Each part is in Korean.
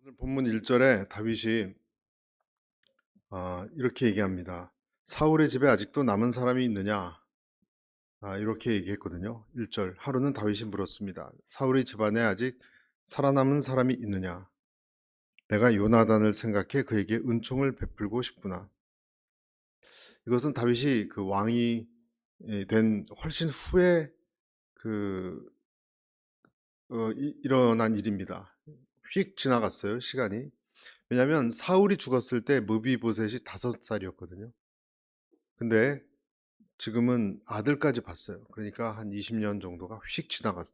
오늘 본문 1절에 다윗이 이렇게 얘기합니다. 사울의 집에 아직도 남은 사람이 있느냐? 이렇게 얘기했거든요. 1절 하루는 다윗이 물었습니다. 사울의 집안에 아직 살아남은 사람이 있느냐? 내가 요나단을 생각해 그에게 은총을 베풀고 싶구나. 이것은 다윗이 그 왕이 된 훨씬 후에 그 일어난 일입니다. 휙 지나갔어요, 시간이. 왜냐하면 사울이 죽었을 때 무비보셋이 5살이었거든요. 근데 지금은 아들까지 봤어요. 그러니까 한 20년 정도가 휙 지나간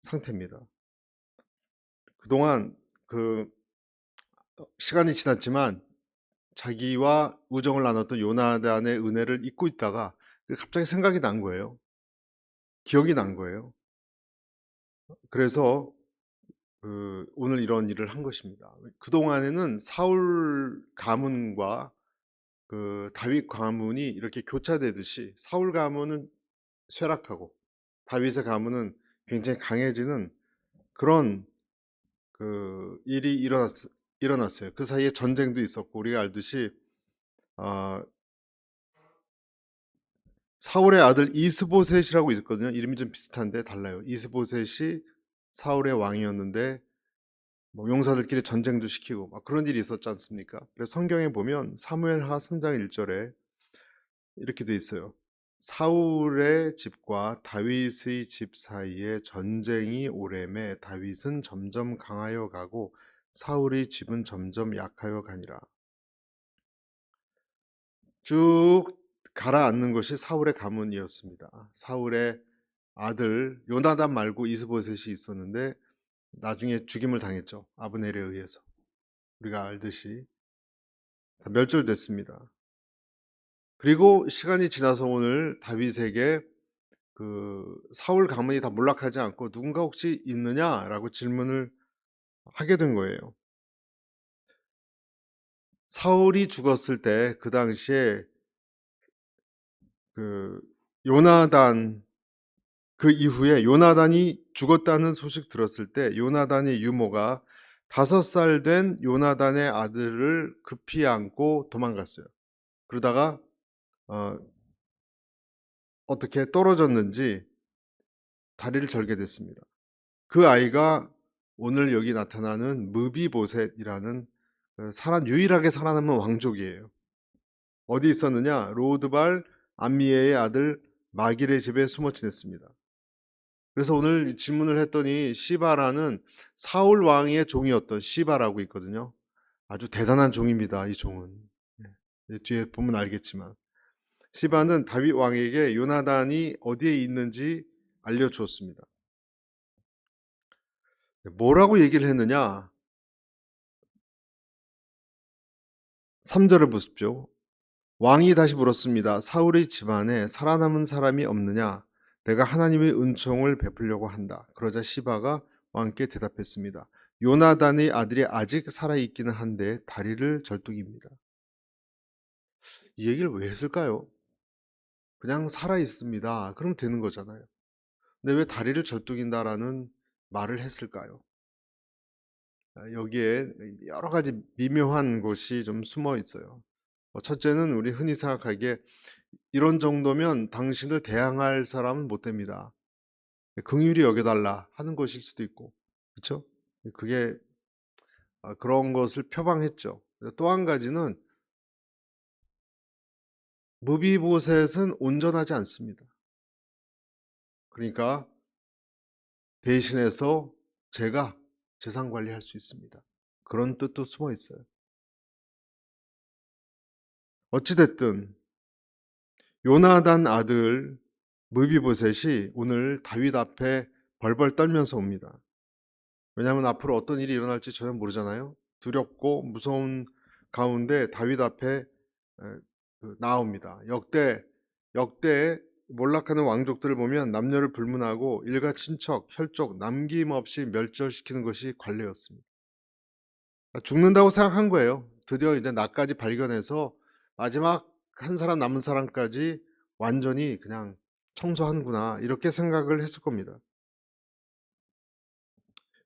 상태입니다. 그동안 그 시간이 지났지만 자기와 우정을 나눴던 요나단의 은혜를 잊고 있다가 갑자기 생각이 난 거예요. 기억이 난 거예요. 그래서 오늘 이런 일을 한 것입니다. 그동안에는 사울 가문과 다윗 가문이 이렇게 교차되듯이 사울 가문은 쇠락하고 다윗의 가문은 굉장히 강해지는 그런 일이 일어났어요. 그 사이에 전쟁도 있었고 우리가 알듯이 아 사울의 아들 이스보셋이라고 있었거든요. 이름이 좀 비슷한데 달라요. 이스보셋이 사울의 왕이었는데 뭐 용사들끼리 전쟁도 시키고 막 그런 일이 있었지 않습니까? 그래서 성경에 보면 사무엘하 3장 1절에 이렇게 돼 있어요. 사울의 집과 다윗의 집 사이에 전쟁이 오래매 다윗은 점점 강하여 가고 사울의 집은 점점 약하여 가니라. 쭉 가라앉는 것이 사울의 가문이었습니다. 사울의 아들 요나단 말고 이스보셋이 있었는데 나중에 죽임을 당했죠. 아브넬에 의해서. 우리가 알듯이 다 멸절됐습니다. 그리고 시간이 지나서 오늘 다윗에게 사울 가문이 다 몰락하지 않고 누군가 혹시 있느냐라고 질문을 하게 된 거예요. 사울이 죽었을 때 그 당시에 그 요나단 그 이후에 요나단이 죽었다는 소식 들었을 때 요나단의 유모가 5살 된 요나단의 아들을 급히 안고 도망갔어요. 그러다가 어, 어떻게 떨어졌는지 다리를 절게 됐습니다. 그 아이가 오늘 여기 나타나는 무비보셋이라는 유일하게 살아남은 왕족이에요. 어디 있었느냐? 로드발 암미에의 아들 마길의 집에 숨어 지냈습니다. 그래서 오늘 질문을 했더니 시바라는 사울 왕의 종이었던 시바라고 있거든요. 아주 대단한 종입니다. 이 종은. 뒤에 보면 알겠지만 시바는 다윗 왕에게 요나단이 어디에 있는지 알려주었습니다. 뭐라고 얘기를 했느냐? 3절을 보십시오. 왕이 다시 물었습니다. 사울의 집안에 살아남은 사람이 없느냐? 내가 하나님의 은총을 베풀려고 한다. 그러자 시바가 왕께 대답했습니다. 요나단의 아들이 아직 살아있기는 한데 다리를 절뚝입니다. 이 얘기를 왜 했을까요? 그냥 살아있습니다. 그럼 되는 거잖아요. 근데 왜 다리를 절뚝인다라는 말을 했을까요? 여기에 여러 가지 미묘한 것이 좀 숨어 있어요. 첫째는 우리 흔히 생각하기에 이런 정도면 당신을 대항할 사람은 못 됩니다. 긍휼히 여겨달라 하는 것일 수도 있고, 그렇죠? 그게 그런 것을 표방했죠. 또 한 가지는 무비보셋은 온전하지 않습니다. 그러니까 대신해서 제가 재산 관리할 수 있습니다. 그런 뜻도 숨어 있어요. 어찌됐든 요나단 아들 무비보셋이 오늘 다윗 앞에 벌벌 떨면서 옵니다. 왜냐하면 앞으로 어떤 일이 일어날지 전혀 모르잖아요. 두렵고 무서운 가운데 다윗 앞에 나옵니다. 역대 몰락하는 왕족들을 보면 남녀를 불문하고 일가 친척, 혈족 남김없이 멸절시키는 것이 관례였습니다. 죽는다고 생각한 거예요. 드디어 이제 나까지 발견해서 마지막 한 사람 남은 사람까지 완전히 그냥 청소하는구나 이렇게 생각을 했을 겁니다.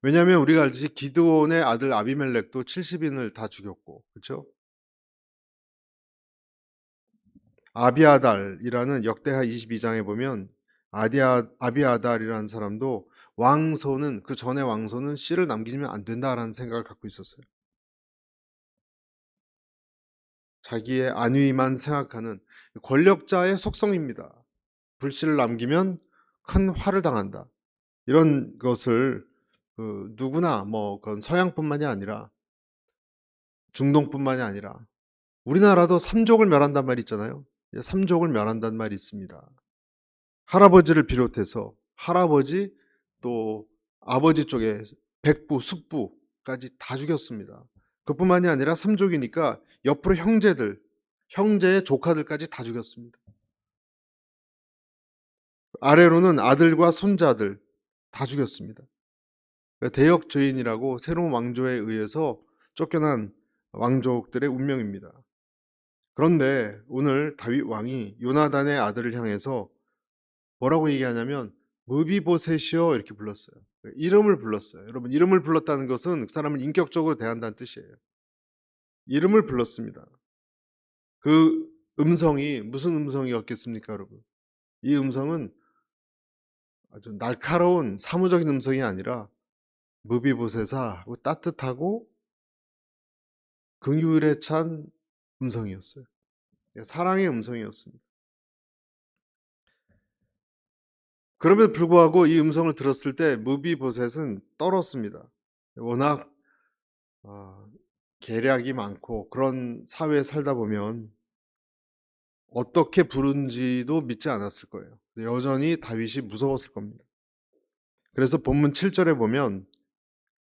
왜냐하면 우리가 알듯이 기드온의 아들 아비멜렉도 70인을 다 죽였고, 그렇죠? 아비아달이라는 역대하 22장에 보면 아비아달이라는 사람도 왕손은, 그 전에 왕손은 씨를 남기면 안 된다라는 생각을 갖고 있었어요. 자기의 안위만 생각하는 권력자의 속성입니다. 불씨를 남기면 큰 화를 당한다. 이런 것을 누구나, 뭐 그건 서양뿐만이 아니라 중동뿐만이 아니라 우리나라도 삼족을 멸한단 말이 있잖아요. 삼족을 멸한단 말이 있습니다. 할아버지를 비롯해서 할아버지, 또 아버지 쪽에 백부, 숙부까지 다 죽였습니다. 그뿐만이 아니라 삼족이니까 옆으로 형제들, 형제의 조카들까지 다 죽였습니다. 아래로는 아들과 손자들 다 죽였습니다. 대역죄인이라고 새로운 왕조에 의해서 쫓겨난 왕족들의 운명입니다. 그런데 오늘 다윗 왕이 요나단의 아들을 향해서 뭐라고 얘기하냐면 무비보셋이요 이렇게 불렀어요. 이름을 불렀어요. 여러분, 이름을 불렀다는 것은 그 사람을 인격적으로 대한다는 뜻이에요. 이름을 불렀습니다. 그 음성이 무슨 음성이었겠습니까, 여러분? 이 음성은 아주 날카로운 사무적인 음성이 아니라 무비보셋아, 따뜻하고 긍휼에 찬 음성이었어요. 사랑의 음성이었습니다. 그럼에도 불구하고 이 음성을 들었을 때 무비보셋은 떨었습니다. 워낙 계략이 많고 그런 사회에 살다 보면 어떻게 부른지도 믿지 않았을 거예요. 여전히 다윗이 무서웠을 겁니다. 그래서 본문 7절에 보면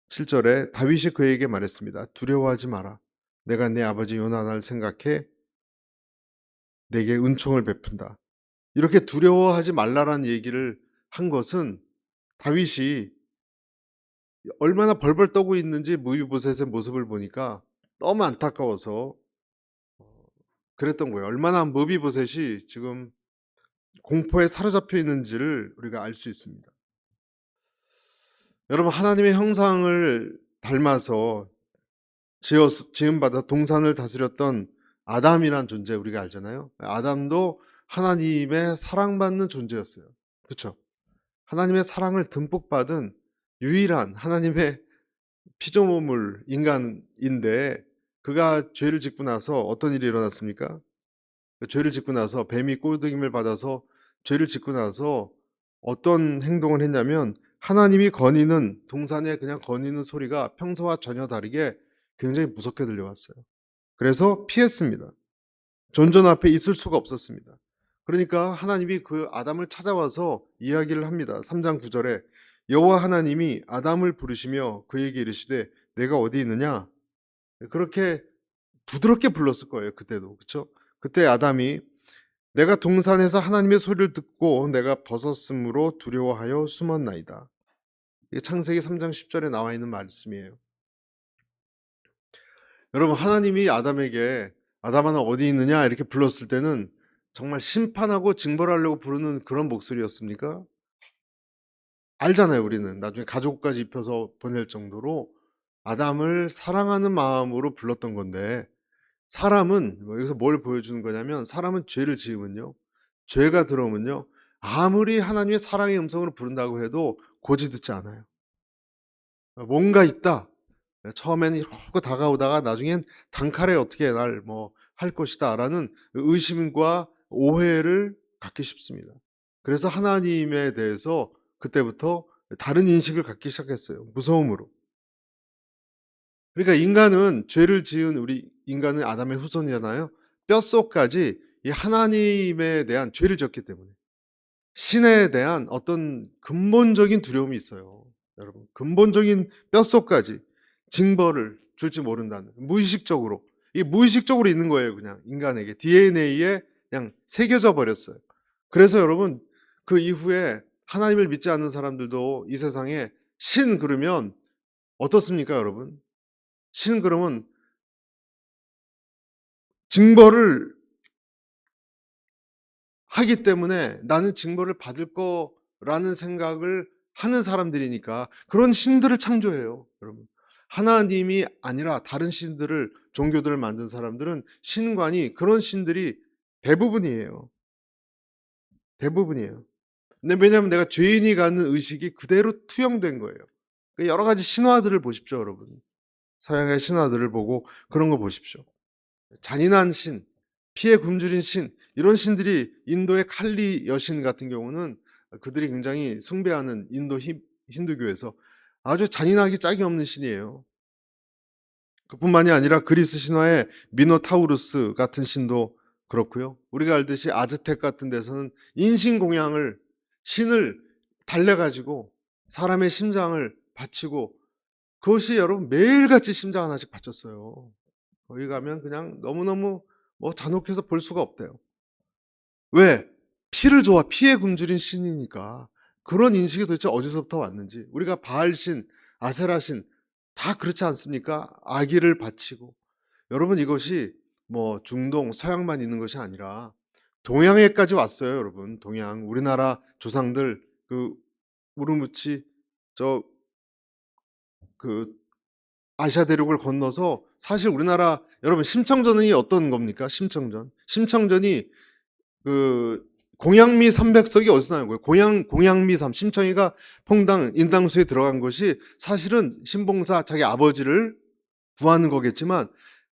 7절에 다윗이 그에게 말했습니다. 두려워하지 마라. 내가 내 아버지 요나단을 생각해 내게 은총을 베푼다. 이렇게 두려워하지 말라라는 얘기를 한 것은 다윗이 얼마나 벌벌 떠고 있는지 무비보셋의 모습을 보니까 너무 안타까워서 그랬던 거예요. 얼마나 무비보셋이 지금 공포에 사로잡혀 있는지를 우리가 알 수 있습니다. 여러분, 하나님의 형상을 닮아서 지음받아 동산을 다스렸던 아담이란 존재 우리가 알잖아요. 아담도 하나님의 사랑받는 존재였어요. 그렇죠? 하나님의 사랑을 듬뿍 받은 유일한 하나님의 피조물 인간인데, 그가 죄를 짓고 나서 어떤 일이 일어났습니까? 죄를 짓고 나서 뱀이 꼬드김을 받아서 죄를 짓고 나서 어떤 행동을 했냐면 하나님이 거니는, 동산에 그냥 거니는 소리가 평소와 전혀 다르게 굉장히 무섭게 들려왔어요. 그래서 피했습니다. 존전 앞에 있을 수가 없었습니다. 그러니까 하나님이 그 아담을 찾아와서 이야기를 합니다. 3장 9절에 여호와 하나님이 아담을 부르시며 그에게 이르시되 내가 어디 있느냐? 그렇게 부드럽게 불렀을 거예요. 그때도. 그렇죠? 그때 아담이 내가 동산에서 하나님의 소리를 듣고 내가 벗었으므로 두려워하여 숨었나이다. 이게 창세기 3장 10절에 나와 있는 말씀이에요. 여러분, 하나님이 아담에게 아담아 너 어디 있느냐 이렇게 불렀을 때는 정말 심판하고 징벌하려고 부르는 그런 목소리였습니까? 알잖아요. 우리는 나중에 가족까지 입혀서 보낼 정도로 아담을 사랑하는 마음으로 불렀던 건데, 사람은 여기서 뭘 보여주는 거냐면 사람은 죄를 지으면요, 죄가 들어오면요, 아무리 하나님의 사랑의 음성으로 부른다고 해도 고지 듣지 않아요. 뭔가 있다. 처음에는 이러고 다가오다가 나중엔 단칼에 어떻게 날 뭐 할 것이다라는 의심과 오해를 갖기 쉽습니다. 그래서 하나님에 대해서 그때부터 다른 인식을 갖기 시작했어요. 무서움으로. 그러니까 인간은, 죄를 지은 우리 인간은 아담의 후손이잖아요. 뼛속까지 이 하나님에 대한, 죄를 지었기 때문에 신에 대한 어떤 근본적인 두려움이 있어요. 여러분, 근본적인 뼛속까지 징벌을 줄지 모른다는, 무의식적으로, 이게 무의식적으로 있는 거예요. 그냥 인간에게 DNA에 그냥 새겨져 버렸어요. 그래서 여러분, 그 이후에 하나님을 믿지 않는 사람들도 이 세상에 신 그러면 어떻습니까, 여러분? 신 그러면 징벌을 하기 때문에 나는 징벌을 받을 거라는 생각을 하는 사람들이니까 그런 신들을 창조해요, 여러분. 하나님이 아니라 다른 신들을 종교들을 만든 사람들은 신관이 그런 신들이 대부분이에요. 대부분이에요. 근데 왜냐하면 내가 죄인이 갖는 의식이 그대로 투영된 거예요. 그 여러 가지 신화들을 보십시오, 여러분. 서양의 신화들을 보고 그런 거 보십시오. 잔인한 신, 피에 굶주린 신, 이런 신들이 인도의 칼리 여신 같은 경우는 그들이 굉장히 숭배하는 인도 힌두교에서 아주 잔인하기 짝이 없는 신이에요. 그뿐만이 아니라 그리스 신화의 미노타우루스 같은 신도 그렇고요. 우리가 알듯이 아즈텍 같은 데서는 인신공양을 신을 달래가지고 사람의 심장을 바치고 그것이 여러분 매일같이 심장 하나씩 바쳤어요. 거기 가면 그냥 너무너무 잔혹해서 볼 수가 없대요. 왜? 피를 좋아 피에 굶주린 신이니까. 그런 인식이 도대체 어디서부터 왔는지. 우리가 바알신, 아세라신 다 그렇지 않습니까? 아기를 바치고. 여러분 이것이 중동, 서양만 있는 것이 아니라 동양에까지 왔어요, 여러분. 동양. 우리나라 조상들 우르무치 저 그 아시아 대륙을 건너서 사실 우리나라 여러분 심청전이 어떤 겁니까? 심청전. 심청전이 공양미 300석이 어디서 나온 거예요? 공양미 심청이가 퐁당 인당수에 들어간 것이 사실은 신봉사 자기 아버지를 구하는 거겠지만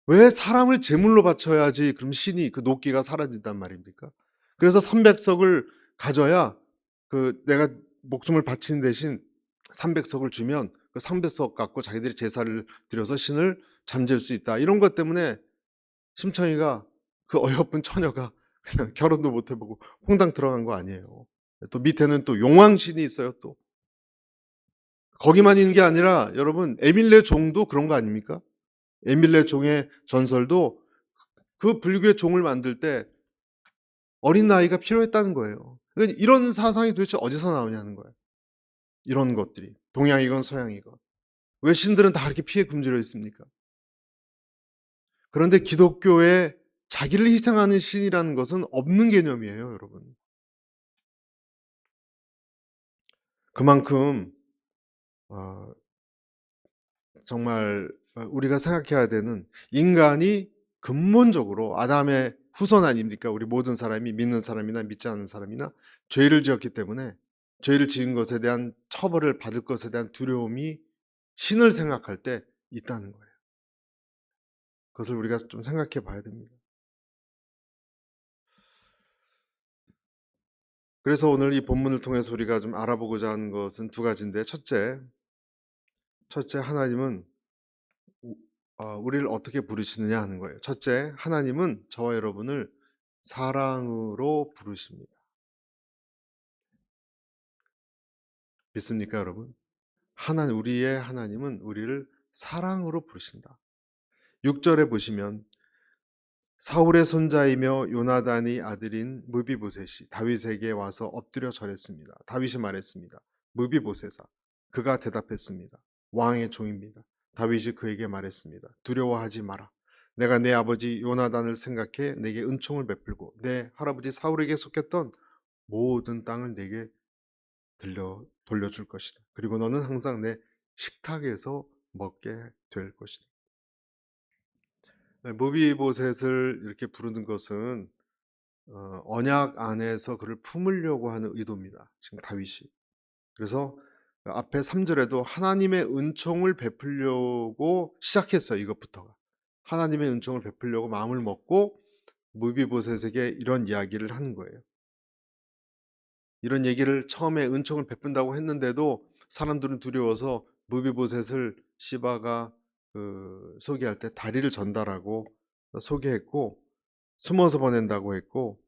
왜 사람을 제물로 바쳐야지 그럼 신이 그 노기가 사라진단 말입니까? 그래서 300석을 가져야 내가 목숨을 바치는 대신 300석을 주면 그 300석 갖고 자기들이 제사를 드려서 신을 잠재울 수 있다. 이런 것 때문에 심청이가 그 어여쁜 처녀가 그냥 결혼도 못 해보고 홍당 들어간 거 아니에요. 또 밑에는 또 용왕신이 있어요. 또 거기만 있는 게 아니라 여러분 에밀레 종도 그런 거 아닙니까? 에밀레 종의 전설도 그 불교의 종을 만들 때 어린 나이가 필요했다는 거예요. 그러니까 이런 사상이 도대체 어디서 나오냐는 거예요. 이런 것들이 동양이건 서양이건 왜 신들은 다 이렇게 피해 굶주려 있습니까? 그런데 기독교에 자기를 희생하는 신이라는 것은 없는 개념이에요, 여러분. 그만큼 정말 우리가 생각해야 되는 인간이 근본적으로 아담의 후손 아닙니까? 우리 모든 사람이 믿는 사람이나 믿지 않는 사람이나 죄를 지었기 때문에 죄를 지은 것에 대한 처벌을 받을 것에 대한 두려움이 신을 생각할 때 있다는 거예요. 그것을 우리가 좀 생각해 봐야 됩니다. 그래서 오늘 이 본문을 통해서 우리가 좀 알아보고자 하는 것은 두 가지인데 첫째 하나님은 우리를 어떻게 부르시느냐 하는 거예요. 첫째, 하나님은 저와 여러분을 사랑으로 부르십니다. 믿습니까, 여러분? 우리의 하나님은 우리를 사랑으로 부르신다. 6절에 보시면 사울의 손자이며 요나단의 아들인 무비보셋이 다윗에게 와서 엎드려 절했습니다. 다윗이 말했습니다. 무비보셋아, 그가 대답했습니다. 왕의 종입니다. 다윗이 그에게 말했습니다. 두려워하지 마라. 내가 내 아버지 요나단을 생각해 내게 은총을 베풀고 내 할아버지 사울에게 속했던 모든 땅을 내게 돌려줄 것이다. 그리고 너는 항상 내 식탁에서 먹게 될 것이다. 무비보셋을 이렇게 부르는 것은 언약 안에서 그를 품으려고 하는 의도입니다. 지금 다윗이. 그래서 앞에 3절에도 하나님의 은총을 베풀려고 시작했어요. 이것부터가. 하나님의 은총을 베풀려고 마음을 먹고 무비보셋에게 이런 이야기를 하는 거예요. 이런 얘기를 처음에 은총을 베푼다고 했는데도 사람들은 두려워서 무비보셋을 시바가 소개할 때 다리를 전달하고 소개했고 숨어서 보낸다고 했고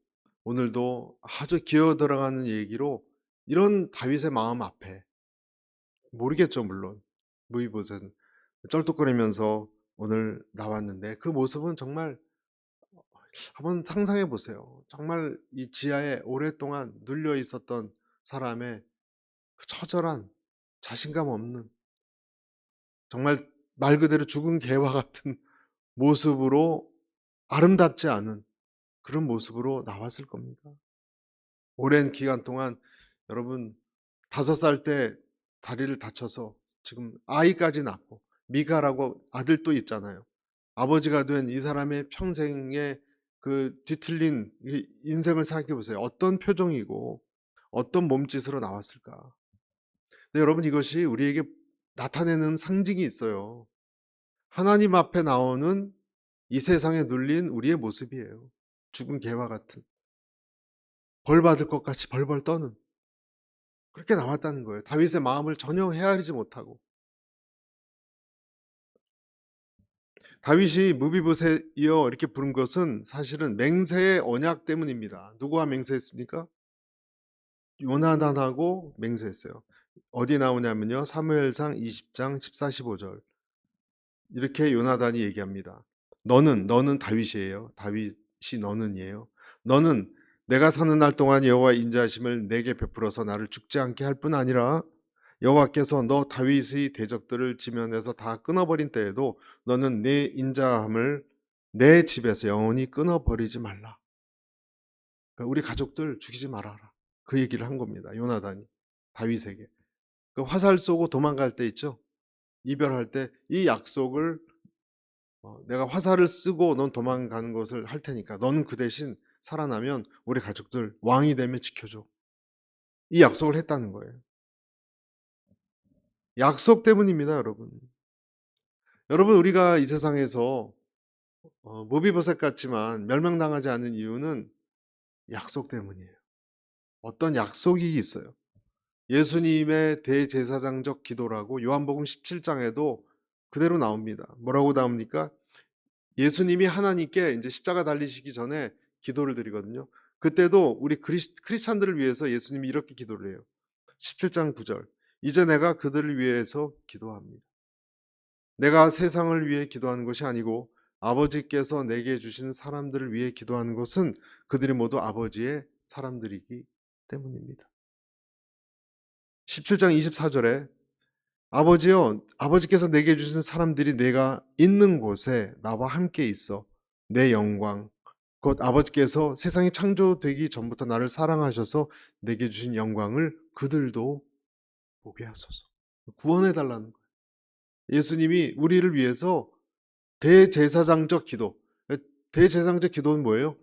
오늘도 아주 기어 들어가는 얘기로 이런 다윗의 마음 앞에 모르겠죠 물론 무비보셋은 쩔뚝거리면서 오늘 나왔는데 그 모습은 정말 한번 상상해 보세요. 정말 이 지하에 오랫동안 눌려 있었던 사람의 그 처절한 자신감 없는 정말 말 그대로 죽은 개와 같은 모습으로 아름답지 않은 그런 모습으로 나왔을 겁니다. 오랜 기간 동안 여러분 5살 때 다리를 다쳐서 지금 아이까지 낳고 미가라고 아들도 있잖아요. 아버지가 된 이 사람의 평생의 그 뒤틀린 이 인생을 생각해 보세요. 어떤 표정이고 어떤 몸짓으로 나왔을까? 근데 여러분, 이것이 우리에게 나타내는 상징이 있어요. 하나님 앞에 나오는 이 세상에 눌린 우리의 모습이에요. 죽은 개와 같은, 벌 받을 것 같이 벌벌 떠는, 그렇게 나왔다는 거예요. 다윗의 마음을 전혀 헤아리지 못하고. 다윗이 무비보셋이여 이렇게 부른 것은 사실은 맹세의 언약 때문입니다. 누구와 맹세했습니까? 요나단하고 맹세했어요. 어디 나오냐면요, 사무엘상 20장 14, 15절. 이렇게 요나단이 얘기합니다. 너는 다윗이에요. 다윗이 너는이에요. 너는 내가 사는 날 동안 여호와의 인자하심을 내게 베풀어서 나를 죽지 않게 할 뿐 아니라 여호와께서 너 다윗의 대적들을 지면에서 다 끊어버린 때에도 너는 내 인자함을 내 집에서 영원히 끊어버리지 말라. 그러니까 우리 가족들 죽이지 말아라. 그 얘기를 한 겁니다. 요나단이 다윗에게. 그 화살 쏘고 도망갈 때 있죠. 이별할 때 이 약속을, 내가 화살을 쓰고 넌 도망가는 것을 할 테니까 너는 그 대신 살아나면 우리 가족들 왕이 되면 지켜줘. 이 약속을 했다는 거예요. 약속 때문입니다, 여러분. 여러분, 우리가 이 세상에서 무비보셋 같지만 멸망당하지 않는 이유는 약속 때문이에요. 어떤 약속이 있어요. 예수님의 대제사장적 기도라고 요한복음 17장에도 그대로 나옵니다. 뭐라고 나옵니까? 예수님이 하나님께 이제 십자가 달리시기 전에 기도를 드리거든요. 그때도 우리 크리스찬들을 위해서 예수님이 이렇게 기도를 해요. 17장 9절. 이제 내가 그들을 위해서 기도합니다. 내가 세상을 위해 기도하는 것이 아니고 아버지께서 내게 주신 사람들을 위해 기도하는 것은 그들이 모두 아버지의 사람들이기 때문입니다. 17장 24절에 아버지여, 아버지께서 내게 주신 사람들이 내가 있는 곳에 나와 함께 있어 내 영광, 곧 아버지께서 세상이 창조되기 전부터 나를 사랑하셔서 내게 주신 영광을 그들도 보게 하소서. 구원해 달라는 거예요. 예수님이 우리를 위해서 대제사장적 기도. 대제사장적 기도는 뭐예요?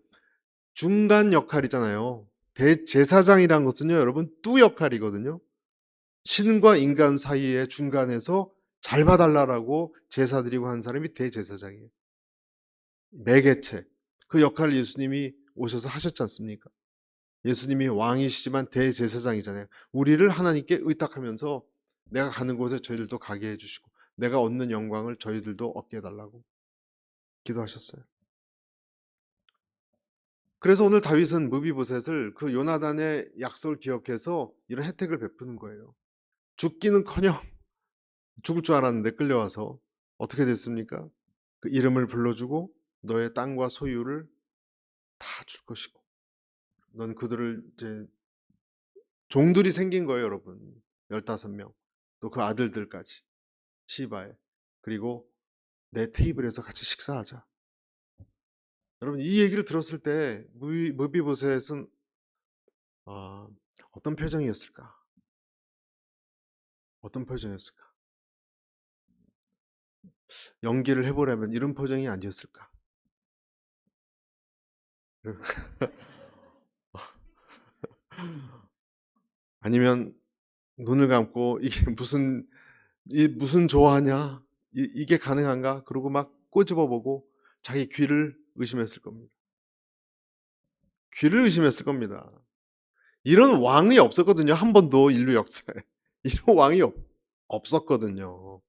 중간 역할이잖아요. 대제사장이란 것은요, 여러분, 뚜 역할이거든요. 신과 인간 사이의 중간에서 잘 봐달라고 제사 드리고 한 사람이 대제사장이에요. 매개체. 그 역할을 예수님이 오셔서 하셨지 않습니까? 예수님이 왕이시지만 대제사장이잖아요. 우리를 하나님께 의탁하면서 내가 가는 곳에 저희들도 가게 해주시고 내가 얻는 영광을 저희들도 얻게 해달라고 기도하셨어요. 그래서 오늘 다윗은 무비보셋을 그 요나단의 약속을 기억해서 이런 혜택을 베푸는 거예요. 죽기는커녕 죽을 줄 알았는데 끌려와서 어떻게 됐습니까? 그 이름을 불러주고 너의 땅과 소유를 다 줄 것이고 넌 그들을 이제 종들이 생긴 거예요, 여러분. 15명. 또 그 아들들까지. 시바에. 그리고 내 테이블에서 같이 식사하자. 여러분, 이 얘기를 들었을 때 무비보셋은 어떤 표정이었을까? 어떤 표정이었을까? 연기를 해보려면 이런 표정이 아니었을까? 아니면 눈을 감고 이게 무슨 좋아하냐? 이게 가능한가? 그러고 막 꼬집어 보고 자기 귀를 의심했을 겁니다. 귀를 의심했을 겁니다. 이런 왕이 없었거든요. 한 번도 인류 역사에. 이런 왕이 없었거든요.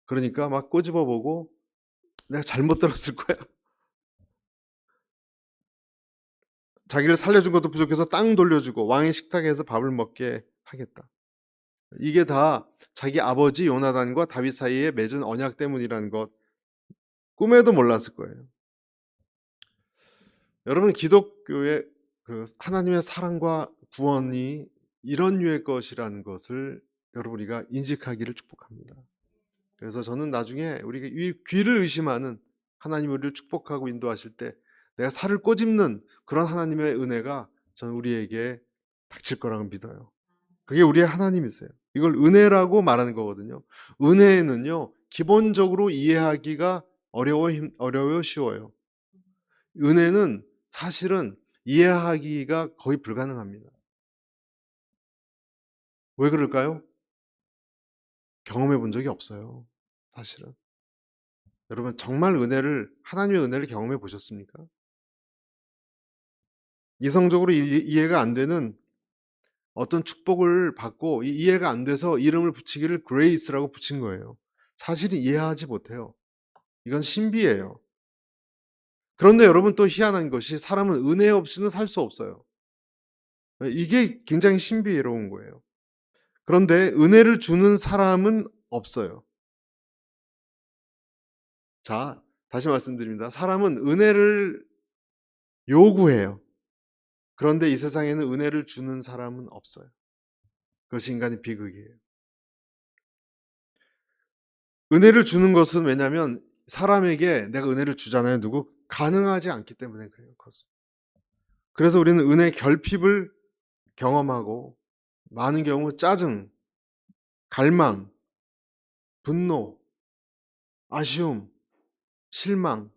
그러니까 막 꼬집어 보고 내가 잘못 들었을 거야. 자기를 살려준 것도 부족해서 땅 돌려주고 왕의 식탁에서 밥을 먹게 하겠다. 이게 다 자기 아버지 요나단과 다윗 사이에 맺은 언약 때문이라는 것 꿈에도 몰랐을 거예요. 여러분, 기독교의 그 하나님의 사랑과 구원이 이런 류의 것이라는 것을 여러분 우리가 인식하기를 축복합니다. 그래서 저는 나중에 우리가 이 귀를 의심하는 하나님 우리를 축복하고 인도하실 때 내가 살을 꼬집는 그런 하나님의 은혜가 저는 우리에게 닥칠 거라고 믿어요. 그게 우리의 하나님이세요. 이걸 은혜라고 말하는 거거든요. 은혜는요, 기본적으로 이해하기가 어려워요, 쉬워요? 은혜는 사실은 이해하기가 거의 불가능합니다. 왜 그럴까요? 경험해 본 적이 없어요, 사실은. 여러분 정말 하나님의 은혜를 경험해 보셨습니까? 이성적으로 이해가 안 되는 어떤 축복을 받고 이해가 안 돼서 이름을 붙이기를 그레이스라고 붙인 거예요. 사실은 이해하지 못해요. 이건 신비예요. 그런데 여러분 또 희한한 것이 사람은 은혜 없이는 살 수 없어요. 이게 굉장히 신비로운 거예요. 그런데 은혜를 주는 사람은 없어요. 자, 다시 말씀드립니다. 사람은 은혜를 요구해요. 그런데 이 세상에는 은혜를 주는 사람은 없어요. 그것이 인간의 비극이에요. 은혜를 주는 것은 왜냐하면 사람에게 내가 은혜를 주잖아요. 누구? 가능하지 않기 때문에 그래요. 그것은. 그래서 우리는 은혜의 결핍을 경험하고 많은 경우 짜증, 갈망, 분노, 아쉬움, 실망,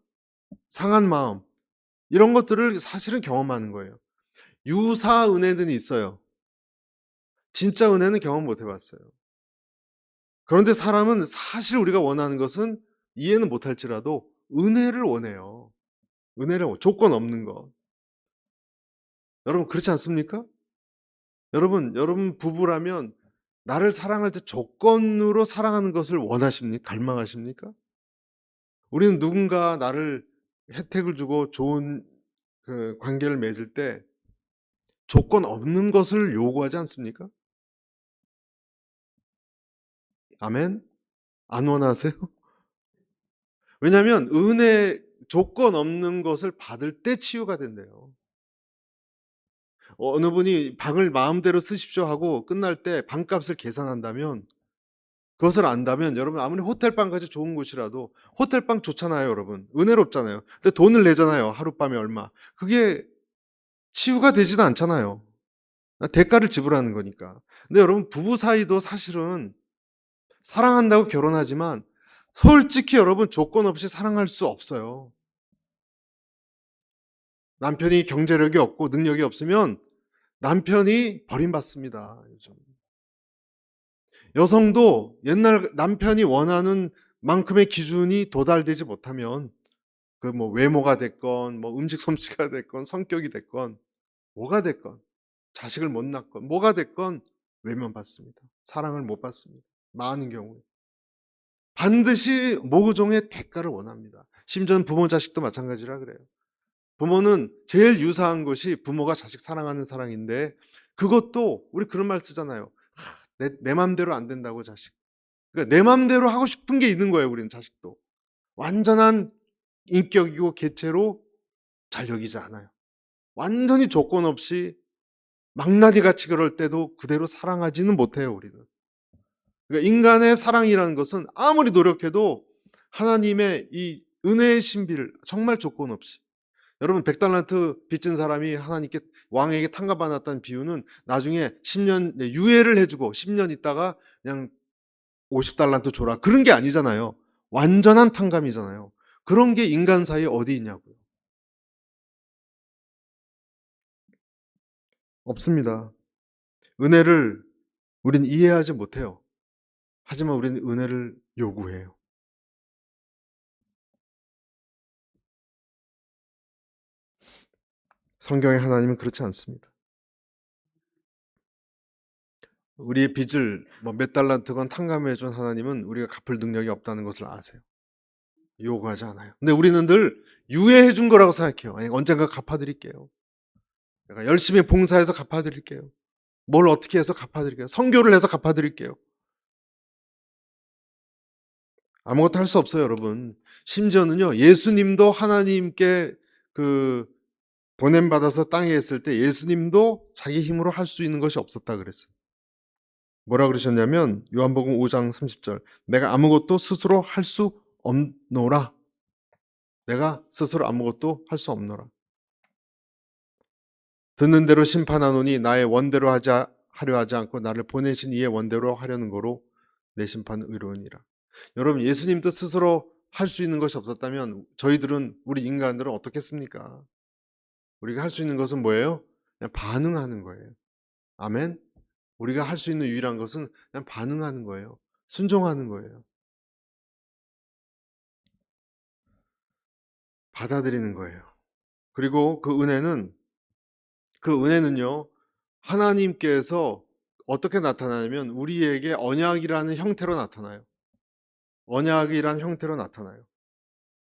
상한 마음 이런 것들을 사실은 경험하는 거예요. 유사 은혜는 있어요. 진짜 은혜는 경험 못 해봤어요. 그런데 사람은 사실 우리가 원하는 것은 이해는 못할지라도 은혜를 원해요. 조건 없는 거. 여러분 그렇지 않습니까? 여러분 부부라면 나를 사랑할 때 조건으로 사랑하는 것을 원하십니까? 갈망하십니까? 우리는 누군가 나를 혜택을 주고 좋은 그 관계를 맺을 때 조건 없는 것을 요구하지 않습니까? 아멘? 안 원하세요? 왜냐하면 조건 없는 것을 받을 때 치유가 된대요. 어느 분이 방을 마음대로 쓰십시오 하고 끝날 때 방값을 계산한다면 그것을 안다면 여러분 아무리 호텔방까지 좋은 곳이라도 호텔방 좋잖아요, 여러분. 은혜롭잖아요. 근데 돈을 내잖아요. 하룻밤에 얼마. 그게 치유가 되지도 않잖아요. 대가를 지불하는 거니까. 근데 여러분 부부 사이도 사실은 사랑한다고 결혼하지만 솔직히 여러분 조건 없이 사랑할 수 없어요. 남편이 경제력이 없고 능력이 없으면 남편이 버림받습니다, 요즘. 여성도 옛날 남편이 원하는 만큼의 기준이 도달되지 못하면 그 뭐 외모가 됐건 뭐 음식 솜씨가 됐건 성격이 됐건 뭐가 됐건 자식을 못 낳건 뭐가 됐건 외면받습니다. 사랑을 못 받습니다. 많은 경우에. 반드시 모종의 대가를 원합니다. 심지어는 부모 자식도 마찬가지라 그래요. 부모는 제일 유사한 것이 부모가 자식 사랑하는 사랑인데 그것도 우리 그런 말 쓰잖아요. 내 맘대로 안 된다고 자식. 그러니까 내 맘대로 하고 싶은 게 있는 거예요, 우리는 자식도. 완전한 인격이고 개체로 잘 여기지 않아요. 완전히 조건 없이 망나니같이 그럴 때도 그대로 사랑하지는 못해요, 우리는. 그러니까 인간의 사랑이라는 것은 아무리 노력해도 하나님의 이 은혜의 신비를 정말 조건 없이 여러분 100달란트 빚진 사람이 하나님께 왕에게 탕감받았다는 비유는 나중에 10년 유예를 해주고 10년 있다가 그냥 50달란트 줘라 그런 게 아니잖아요. 완전한 탕감이잖아요. 그런 게 인간 사이에 어디 있냐고요. 없습니다. 은혜를 우린 이해하지 못해요. 하지만 우리는 은혜를 요구해요. 성경의 하나님은 그렇지 않습니다. 우리의 빚을 뭐 몇 달란트건 탕감해 준 하나님은 우리가 갚을 능력이 없다는 것을 아세요. 요구하지 않아요. 근데 우리는 늘 유예해 준 거라고 생각해요. 아니, 언젠가 갚아드릴게요. 내가 열심히 봉사해서 갚아드릴게요. 뭘 어떻게 해서 갚아드릴게요. 선교를 해서 갚아드릴게요. 아무것도 할 수 없어요, 여러분. 심지어는요, 예수님도 하나님께 그 보냄받아서 땅에 있을 때 예수님도 자기 힘으로 할 수 있는 것이 없었다 그랬어요. 뭐라 그러셨냐면 요한복음 5장 30절 내가 아무것도 스스로 할 수 없노라. 내가 스스로 아무것도 할 수 없노라. 듣는 대로 심판하노니 나의 원대로 하려 하지 않고 나를 보내신 이의 원대로 하려는 거로 내 심판은 의로우니라. 여러분, 예수님도 스스로 할 수 있는 것이 없었다면 저희들은, 우리 인간들은 어떻겠습니까? 우리가 할 수 있는 것은 뭐예요? 그냥 반응하는 거예요. 아멘. 우리가 할 수 있는 유일한 것은 그냥 반응하는 거예요. 순종하는 거예요. 받아들이는 거예요. 그리고 그 은혜는요, 하나님께서 어떻게 나타나냐면 우리에게 언약이라는 형태로 나타나요. 언약이란 형태로 나타나요.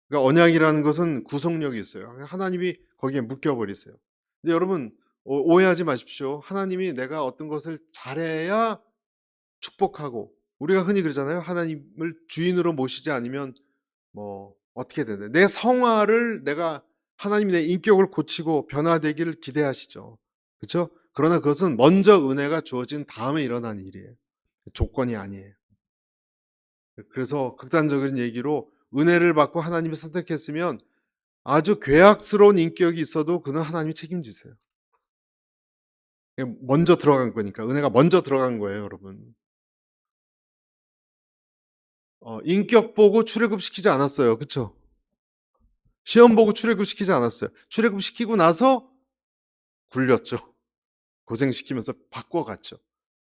그러니까 언약이라는 것은 구속력이 있어요. 하나님이 거기에 묶여 버리세요. 근데 여러분, 오해하지 마십시오. 하나님이 내가 어떤 것을 잘해야 축복하고, 우리가 흔히 그러잖아요. 하나님을 주인으로 모시지 않으면 뭐 어떻게 되나, 내 성화를 내가, 하나님이 내 인격을 고치고 변화되기를 기대하시죠. 그렇죠? 그러나 그것은 먼저 은혜가 주어진 다음에 일어난 일이에요. 조건이 아니에요. 그래서 극단적인 얘기로, 은혜를 받고 하나님이 선택했으면 아주 괴악스러운 인격이 있어도 그는 하나님이 책임지세요. 먼저 들어간 거니까. 은혜가 먼저 들어간 거예요, 여러분. 인격 보고 출애굽시키지 않았어요. 그쵸? 시험 보고 출애굽시키지 않았어요. 출애굽시키고 나서 굴렸죠. 고생시키면서 바꿔갔죠.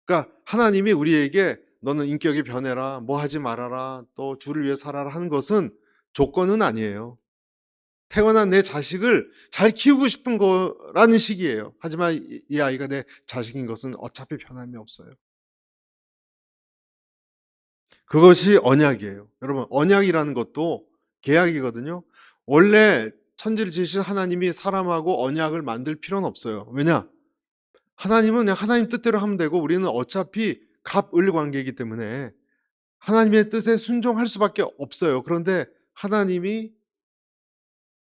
그러니까 하나님이 우리에게 너는 인격이 변해라, 뭐 하지 말아라, 또 주를 위해 살아라 하는 것은 조건은 아니에요. 태어난 내 자식을 잘 키우고 싶은 거라는 식이에요. 하지만 이 아이가 내 자식인 것은 어차피 변함이 없어요. 그것이 언약이에요. 여러분, 언약이라는 것도 계약이거든요. 원래 천지를 지으신 하나님이 사람하고 언약을 만들 필요는 없어요. 왜냐? 하나님은 그냥 하나님 뜻대로 하면 되고, 우리는 어차피 갑을 관계이기 때문에 하나님의 뜻에 순종할 수밖에 없어요. 그런데 하나님이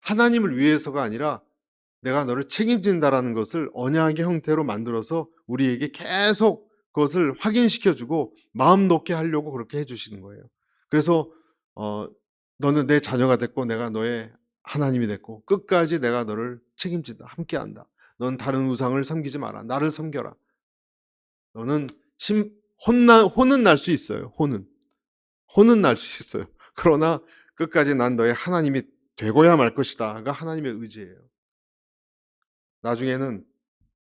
하나님을 위해서가 아니라 내가 너를 책임진다라는 것을 언약의 형태로 만들어서 우리에게 계속 그것을 확인시켜 주고 마음 놓게 하려고 그렇게 해 주시는 거예요. 그래서 어 너는 내 자녀가 됐고 내가 너의 하나님이 됐고 끝까지 내가 너를 책임진다. 함께한다. 넌 다른 우상을 섬기지 마라. 나를 섬겨라. 너는 심 혼은 날 수 있어요. 혼은 날 수 있어요. 그러나 끝까지 난 너의 하나님이 되고야 말 것이다가 하나님의 의지예요. 나중에는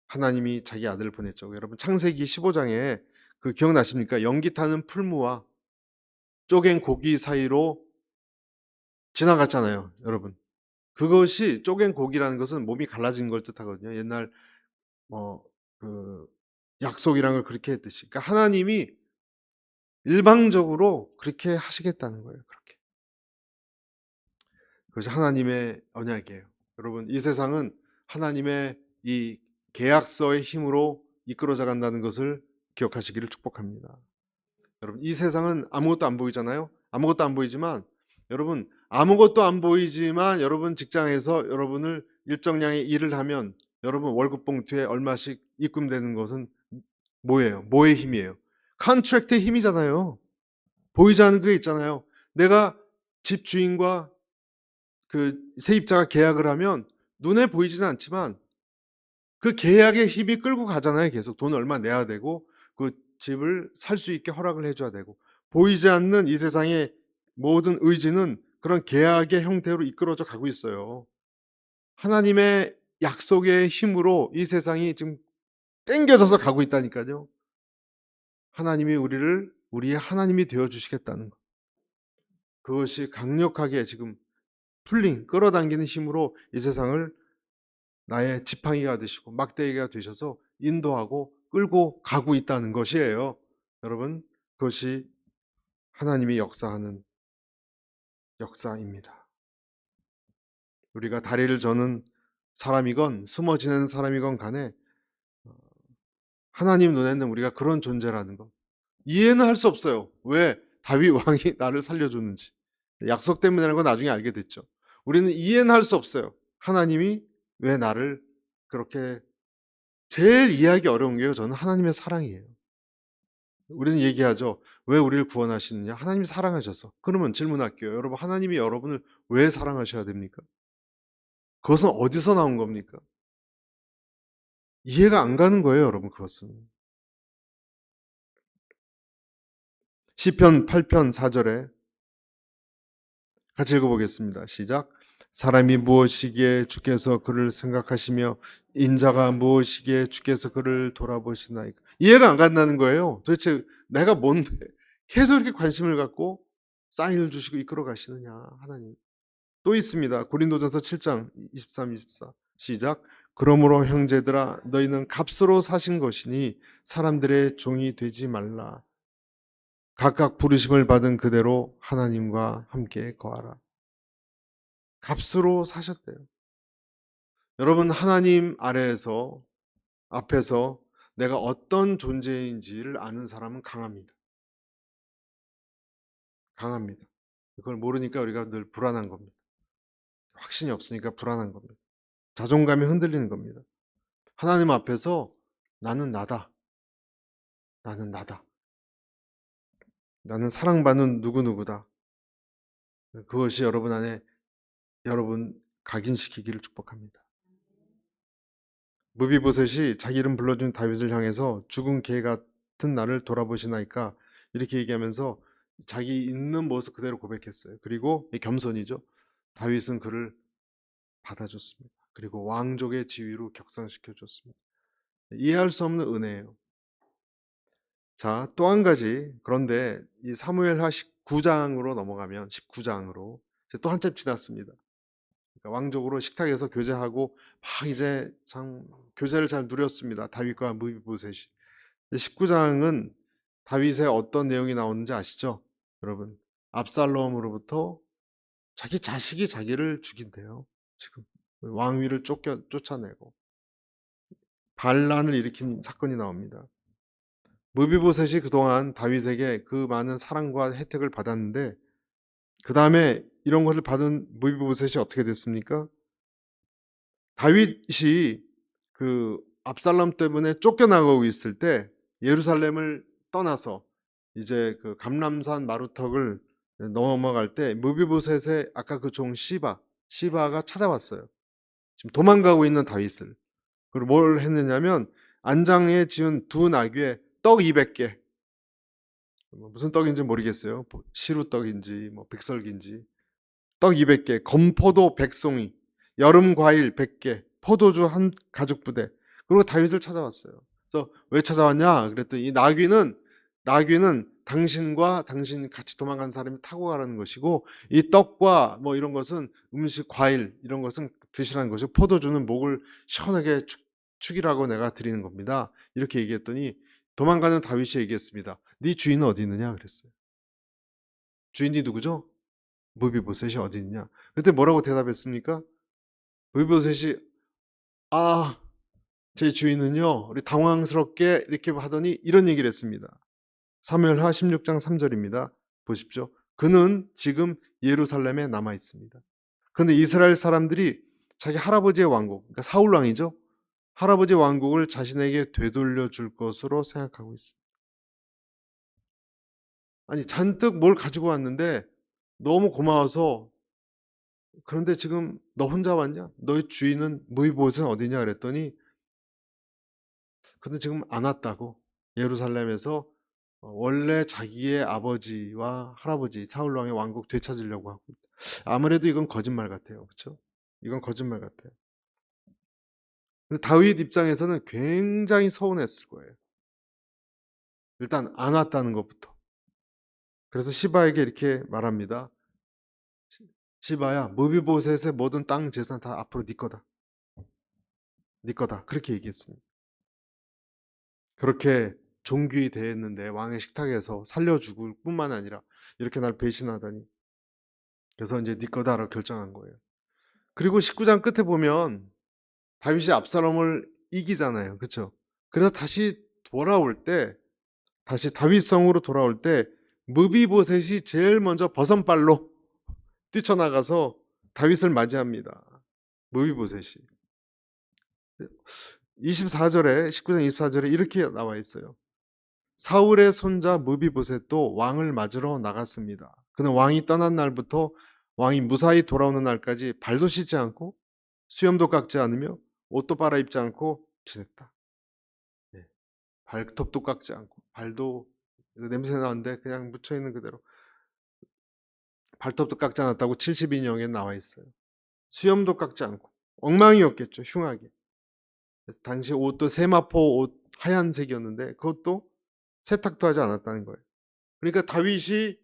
하나님이 자기 아들을 보냈죠. 여러분, 창세기 15장에 그 기억나십니까? 연기 타는 풀무와 쪼갠 고기 사이로 지나갔잖아요, 여러분. 그것이, 쪼갠 고기라는 것은 몸이 갈라진 걸 뜻하거든요. 옛날 그 약속이란 걸 그렇게 했듯이. 그러니까 하나님이 일방적으로 그렇게 하시겠다는 거예요. 그렇게. 그것이 하나님의 언약이에요. 여러분, 이 세상은 하나님의 이 계약서의 힘으로 이끌어져 간다는 것을 기억하시기를 축복합니다. 여러분, 이 세상은 아무것도 안 보이잖아요. 아무것도 안 보이지만, 여러분, 아무것도 안 보이지만 여러분 직장에서 여러분을 일정량의 일을 하면 여러분 월급 봉투에 얼마씩 입금되는 것은 뭐예요? 뭐의 힘이에요? 컨트랙트의 힘이잖아요. 보이지 않는 게 있잖아요. 내가 집 주인과 그 세입자가 계약을 하면 눈에 보이지는 않지만 그 계약의 힘이 끌고 가잖아요. 계속 돈 얼마 내야 되고 그 집을 살 수 있게 허락을 해 줘야 되고. 보이지 않는 이 세상의 모든 의지는 그런 계약의 형태로 이끌어져 가고 있어요. 하나님의 약속의 힘으로 이 세상이 지금 당겨져서 가고 있다니까요. 하나님이 우리를 우리의 하나님이 되어 주시겠다는 것. 그것이 강력하게 지금 끌어당기는 힘으로 이 세상을 나의 지팡이가 되시고 막대기가 되셔서 인도하고 끌고 가고 있다는 것이에요. 여러분, 그것이 하나님이 역사하는 역사입니다. 우리가 다리를 저는 사람이건 숨어 지내는 사람이건 간에 하나님 눈에는 우리가 그런 존재라는 것 이해는 할 수 없어요. 왜 다윗 왕이 나를 살려줬는지. 약속 때문이라는 건 나중에 알게 됐죠. 우리는 이해는 할 수 없어요. 하나님이 왜 나를 그렇게, 제일 이해하기 어려운 게요, 저는 하나님의 사랑이에요. 우리는 얘기하죠. 왜 우리를 구원하시느냐? 하나님이 사랑하셔서. 그러면 질문할게요. 여러분, 하나님이 여러분을 왜 사랑하셔야 됩니까? 그것은 어디서 나온 겁니까? 이해가 안 가는 거예요, 여러분, 그것은. 시편 8편 4절에 같이 읽어보겠습니다. 시작. 사람이 무엇이기에 주께서 그를 생각하시며 인자가 무엇이기에 주께서 그를 돌아보시나이까. 이해가 안 간다는 거예요. 도대체 내가 뭔데 계속 이렇게 관심을 갖고 사인을 주시고 이끌어 가시느냐 하나님. 또 있습니다. 고린도전서 7장 23, 24 시작. 그러므로 형제들아 너희는 값으로 사신 것이니 사람들의 종이 되지 말라. 각각 부르심을 받은 그대로 하나님과 함께 거하라. 값으로 사셨대요. 여러분 하나님 아래에서 앞에서 내가 어떤 존재인지를 아는 사람은 강합니다. 강합니다. 그걸 모르니까 우리가 늘 불안한 겁니다. 확신이 없으니까 불안한 겁니다. 자존감이 흔들리는 겁니다. 하나님 앞에서 나는 나다. 나는 나다. 나는 사랑받는 누구누구다. 그것이 여러분 안에 여러분 각인시키기를 축복합니다. 무비보셋이 자기 이름 불러준 다윗을 향해서 죽은 개 같은 나를 돌아보시나이까 이렇게 얘기하면서 자기 있는 모습 그대로 고백했어요. 그리고 겸손이죠. 다윗은 그를 받아줬습니다. 그리고 왕족의 지위로 격상시켜줬습니다. 이해할 수 없는 은혜예요. 자, 또 한 가지. 그런데 이 사무엘하 19장으로 넘어가면 19장으로 또 한참 지났습니다. 그러니까 왕족으로 식탁에서 교제하고 막 이제 참 교제를 잘 누렸습니다. 다윗과 무비보셋이. 19장은 다윗의 어떤 내용이 나오는지 아시죠? 여러분, 압살롬으로부터 자기 자식이 자기를 죽인대요. 지금 왕위를 쫓아내고 반란을 일으킨 사건이 나옵니다. 무비보셋이 그동안 다윗에게 그 많은 사랑과 혜택을 받았는데 그 다음에 이런 것을 받은 무비보셋이 어떻게 됐습니까? 다윗이 그 압살롬 때문에 쫓겨나가고 있을 때 예루살렘을 떠나서 이제 그 감람산 마루턱을 넘어갈 때 무비보셋의 아까 그 종 시바가 찾아왔어요. 지금 도망가고 있는 다윗을. 그리고 뭘 했느냐면 안장에 지은 두 나귀에 떡 200개. 무슨 떡인지 모르겠어요. 시루떡인지 뭐 백설기인지. 떡 200개, 건포도 100송이, 여름 과일 100개, 포도주 한 가죽 부대. 그리고 다윗을 찾아왔어요. 그래서 왜 찾아왔냐? 그랬더니 이 나귀는 당신과 당신 같이 도망간 사람이 타고 가라는 것이고 이 떡과 뭐 이런 것은 음식, 과일 이런 것은 드시라는 것이고 포도주는 목을 시원하게 축이라고 내가 드리는 겁니다. 이렇게 얘기했더니 도망가는 다윗이 얘기했습니다. 네 주인은 어디 있느냐 그랬어요. 주인이 누구죠? 무비보셋이 어디 있냐? 그때 뭐라고 대답했습니까? 무비보셋이 아, 제 주인은요. 우리 당황스럽게 이렇게 하더니 이런 얘기를 했습니다. 사무엘하 16장 3절입니다. 보십시오. 그는 지금 예루살렘에 남아 있습니다. 그런데 이스라엘 사람들이 자기 할아버지의 왕국, 그러니까 사울 왕이죠. 할아버지 왕국을 자신에게 되돌려 줄 것으로 생각하고 있습니다. 아니 잔뜩 뭘 가지고 왔는데 너무 고마워서 그런데 지금 너 혼자 왔냐? 너의 주인은 무비보셋은 어디냐? 그랬더니 근데 지금 안 왔다고. 예루살렘에서 원래 자기의 아버지와 할아버지 사울 왕의 왕국 되찾으려고 하고 있다. 아무래도 이건 거짓말 같아요. 그렇죠? 이건 거짓말 같아요. 근데 다윗 입장에서는 굉장히 서운했을 거예요. 일단 안 왔다는 것부터. 그래서 시바에게 이렇게 말합니다. 시바야, 무비보셋의 모든 땅 재산 다 앞으로 네 거다. 네 거다. 그렇게 얘기했습니다. 그렇게 존귀히 대했는데 왕의 식탁에서 살려주고 뿐만 아니라 이렇게 날 배신하다니. 그래서 이제 네 거다라고 결정한 거예요. 그리고 19장 끝에 보면 다윗이 압살롬을 이기잖아요. 그렇죠? 그래서 다시 다윗 성으로 돌아올 때 무비보셋이 제일 먼저 버선발로 뛰쳐나가서 다윗을 맞이합니다. 무비보셋이. 24절에 19장 24절에 이렇게 나와 있어요. 사울의 손자 무비보셋도 왕을 맞으러 나갔습니다. 그는 왕이 떠난 날부터 왕이 무사히 돌아오는 날까지 발도 씻지 않고 수염도 깎지 않으며 옷도 빨아입지 않고 지냈다. 네. 발톱도 깎지 않고 발도 그 냄새 나는데 그냥 묻혀 있는 그대로. 발톱도 깎지 않았다고 70인형에 나와 있어요. 수염도 깎지 않고 엉망이었겠죠, 흉하게. 당시 옷도 세마포 옷 하얀색이었는데 그것도 세탁도 하지 않았다는 거예요. 그러니까 다윗이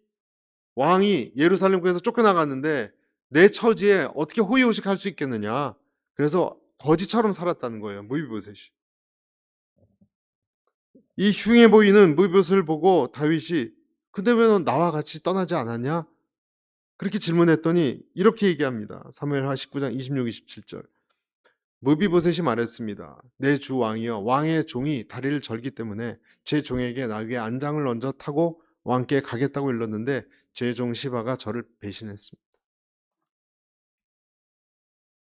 왕이 예루살렘 구에서 쫓겨나갔는데 내 처지에 어떻게 호의호식할 수 있겠느냐. 그래서 거지처럼 살았다는 거예요, 무비보셋이. 이 흉해 보이는 무비보셋을 보고 다윗이 근데 왜 넌 나와 같이 떠나지 않았냐? 그렇게 질문했더니 이렇게 얘기합니다. 사무엘하 19장 26, 27절. 무비보셋이 말했습니다. 내 주 왕이여, 왕의 종이 다리를 절기 때문에 제 종에게 나 위에 안장을 얹어 타고 왕께 가겠다고 일렀는데 제 종 시바가 저를 배신했습니다.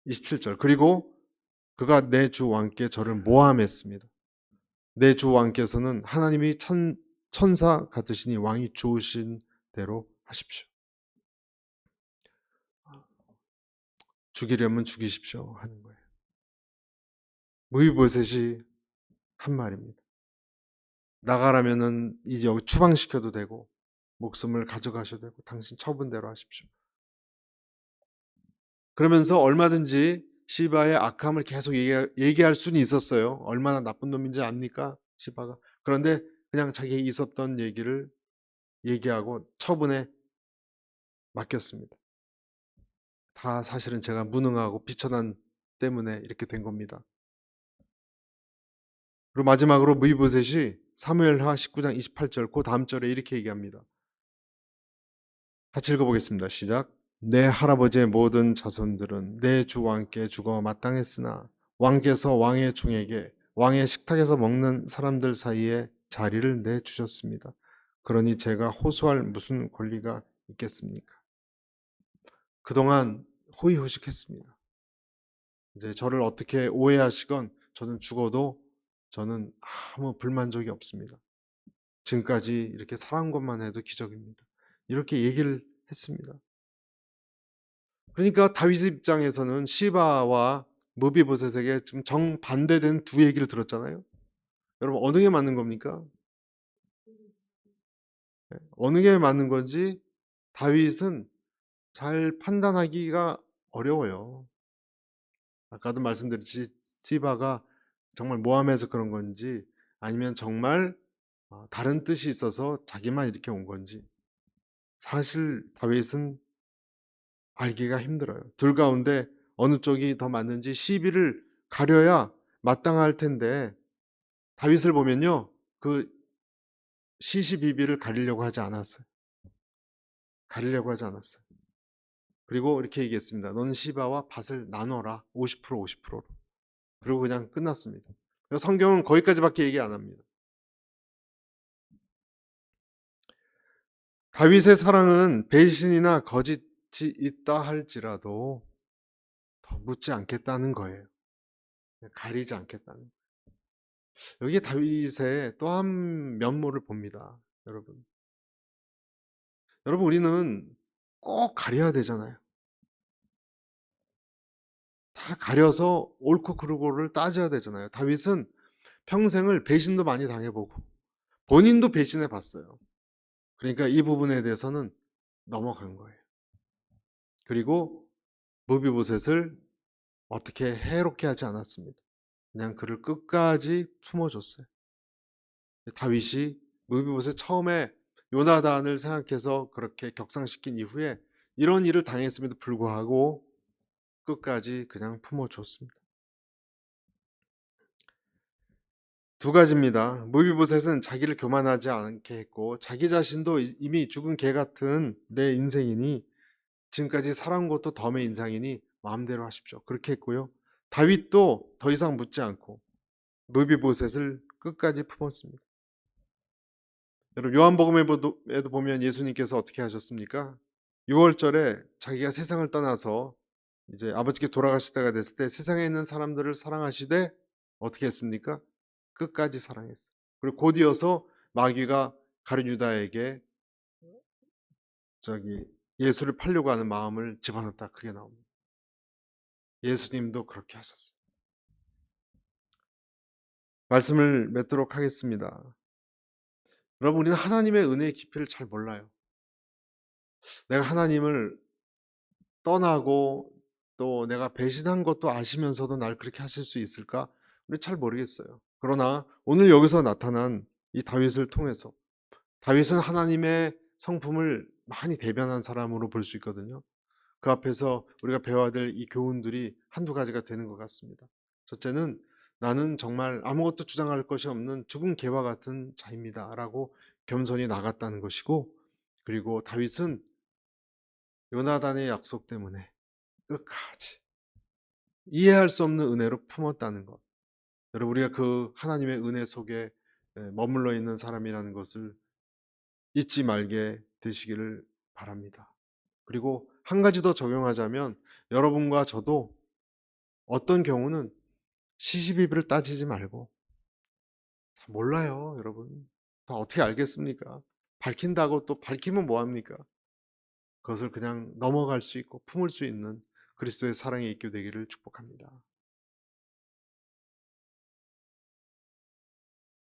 27절. 그리고 그가 내 주 왕께 저를 모함했습니다. 내 주 왕께서는 하나님이 천사 같으시니 왕이 좋으신 대로 하십시오. 죽이려면 죽이십시오 하는 거예요. 무비보셋이 한 말입니다. 나가라면은 이제 여기 추방시켜도 되고 목숨을 가져가셔도 되고 당신 처분대로 하십시오. 그러면서 얼마든지 시바의 악함을 계속 얘기할 수는 있었어요. 얼마나 나쁜 놈인지 압니까? 시바가. 그런데 그냥 자기 있었던 얘기를 얘기하고 처분에 맡겼습니다. 다 사실은 제가 무능하고 비천한 때문에 이렇게 된 겁니다. 그리고 마지막으로 무이보셋이 사무엘하 19장 28절 그 다음 절에 이렇게 얘기합니다. 같이 읽어보겠습니다. 시작. 내 할아버지의 모든 자손들은 내 주 왕께 죽어 마땅했으나 왕께서 왕의 종에게 왕의 식탁에서 먹는 사람들 사이에 자리를 내주셨습니다. 그러니 제가 호소할 무슨 권리가 있겠습니까? 그동안 호의호식했습니다. 이제 저를 어떻게 오해하시건 저는 죽어도 저는 아무 불만족이 없습니다. 지금까지 이렇게 살아온 것만 해도 기적입니다. 이렇게 얘기를 했습니다. 그러니까 다윗 입장에서는 시바와 무비보셋에게 좀 정반대된 두 얘기를 들었잖아요. 여러분 어느 게 맞는 겁니까? 어느 게 맞는 건지 다윗은 잘 판단하기가 어려워요. 아까도 말씀드렸듯이 시바가 정말 모함해서 그런 건지 아니면 정말 다른 뜻이 있어서 자기만 이렇게 온 건지 사실 다윗은 알기가 힘들어요. 둘 가운데 어느 쪽이 더 맞는지 시비를 가려야 마땅할 텐데 다윗을 보면요. 그 시시비비를 가리려고 하지 않았어요. 가리려고 하지 않았어요. 그리고 이렇게 얘기했습니다. 너는 시바와 밭을 나눠라. 50% 50%로. 그리고 그냥 끝났습니다. 성경은 거기까지밖에 얘기 안 합니다. 다윗의 사랑은 배신이나 거짓이 있다 할지라도 더 묻지 않겠다는 거예요. 가리지 않겠다는 거예요. 여기에 다윗의 또 한 면모를 봅니다. 여러분. 여러분 우리는 꼭 가려야 되잖아요. 다 가려서 옳고 그르고를 따져야 되잖아요. 다윗은 평생을 배신도 많이 당해보고 본인도 배신해 봤어요. 그러니까 이 부분에 대해서는 넘어간 거예요. 그리고 무비보셋을 어떻게 해롭게 하지 않았습니다. 그냥 그를 끝까지 품어줬어요. 다윗이 무비보셋 처음에 요나단을 생각해서 그렇게 격상시킨 이후에 이런 일을 당했음에도 불구하고 끝까지 그냥 품어줬습니다. 두 가지입니다. 무비보셋은 자기를 교만하지 않게 했고 자기 자신도 이미 죽은 개 같은 내 인생이니 지금까지 살아온 것도 덤의 인상이니 마음대로 하십시오. 그렇게 했고요. 다윗도 더 이상 묻지 않고 무비보셋을 끝까지 품었습니다. 여러분 요한복음에도 보면 예수님께서 어떻게 하셨습니까? 6월절에 자기가 세상을 떠나서 이제 아버지께 돌아가실 때가 됐을 때 세상에 있는 사람들을 사랑하시되 어떻게 했습니까? 끝까지 사랑했어요. 그리고 곧 이어서 마귀가 가룟 유다에게 예수를 팔려고 하는 마음을 집어넣었다. 그게 나옵니다. 예수님도 그렇게 하셨어요. 말씀을 맺도록 하겠습니다. 여러분 우리는 하나님의 은혜의 깊이를 잘 몰라요. 내가 하나님을 떠나고 또 내가 배신한 것도 아시면서도 날 그렇게 하실 수 있을까? 우리 잘 모르겠어요. 그러나 오늘 여기서 나타난 이 다윗을 통해서 다윗은 하나님의 성품을 많이 대변한 사람으로 볼 수 있거든요. 그 앞에서 우리가 배워야 될 이 교훈들이 한두 가지가 되는 것 같습니다. 첫째는 "나는 정말 아무것도 주장할 것이 없는 죽은 개와 같은 자입니다."라고 겸손히 나갔다는 것이고, 그리고 다윗은 요나단의 약속 때문에 끝까지 이해할 수 없는 은혜로 품었다는 것. 여러분 우리가 그 하나님의 은혜 속에 머물러 있는 사람이라는 것을 잊지 말게 되시기를 바랍니다. 그리고 한 가지 더 적용하자면 여러분과 저도 어떤 경우는 시시비비를 따지지 말고 다 몰라요, 여러분. 다 어떻게 알겠습니까? 밝힌다고 또 밝히면 뭐 합니까? 그것을 그냥 넘어갈 수 있고 품을 수 있는 그리스도의 사랑이 있게 되기를 축복합니다.